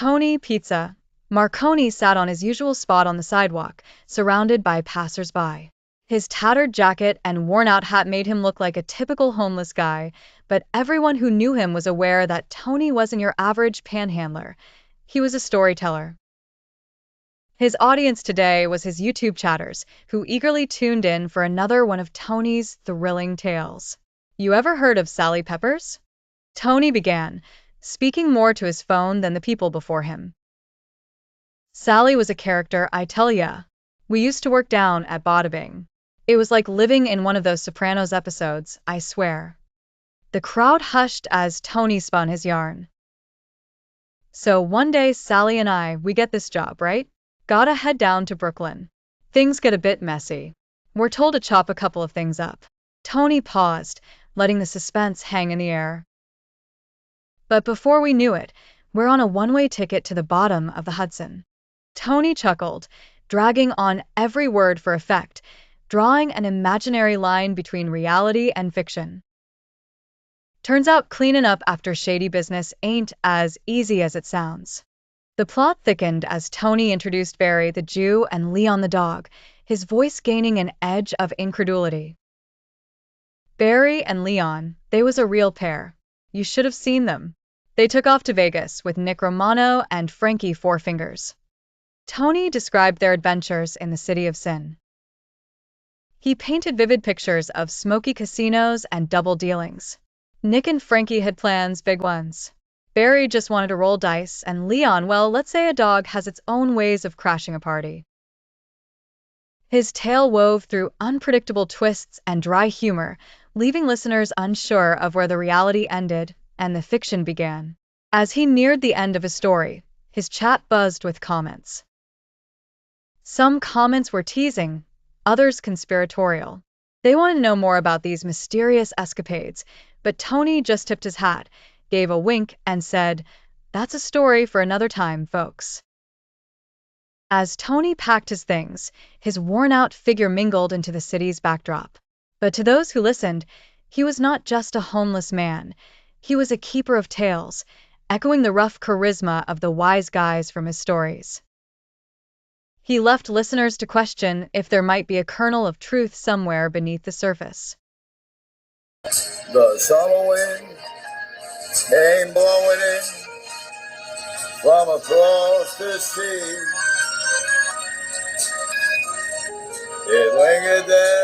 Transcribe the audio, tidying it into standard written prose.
Tony Pizza. Marconi sat on his usual spot on the sidewalk, surrounded by passers-by. His tattered jacket and worn-out hat made him look like a typical homeless guy, but everyone who knew him was aware that Tony wasn't your average panhandler. He was a storyteller. His audience today was his YouTube chatters, who eagerly tuned in for another one of Tony's thrilling tales. You ever heard of Sally Peppers? Tony began, speaking more to his phone than the people before him. Sally was a character, I tell ya. We used to work down at Bada Bing. It was like living in one of those Sopranos episodes, I swear. The crowd hushed as Tony spun his yarn. So one day Sally and we get this job, right? Gotta head down to Brooklyn. Things get a bit messy. We're told to chop a couple of things up. Tony paused, letting the suspense hang in the air. But before we knew it, we're on a one-way ticket to the bottom of the Hudson. Tony chuckled, dragging on every word for effect, drawing an imaginary line between reality and fiction. Turns out cleaning up after shady business ain't as easy as it sounds. The plot thickened as Tony introduced Barry the Jew and Leon the dog, his voice gaining an edge of incredulity. Barry and Leon, they was a real pair. You should have seen them. They took off to Vegas with Nick Romano and Frankie Four Fingers. Tony described their adventures in the City of Sin. He painted vivid pictures of smoky casinos and double dealings. Nick and Frankie had plans, big ones. Barry just wanted to roll dice, and Leon, well, let's say a dog has its own ways of crashing a party. His tale wove through unpredictable twists and dry humor, leaving listeners unsure of where the reality ended and the fiction began. As he neared the end of his story, his chat buzzed with comments. Some comments were teasing, others conspiratorial. They wanted to know more about these mysterious escapades, but Tony just tipped his hat, gave a wink, and said, "That's a story for another time, folks." As Tony packed his things, his worn-out figure mingled into the city's backdrop. But to those who listened, he was not just a homeless man. He was a keeper of tales, echoing the rough charisma of the wise guys from his stories. He left listeners to question if there might be a kernel of truth somewhere beneath the surface. The summer wind came blowing in from across the sea. It lingered there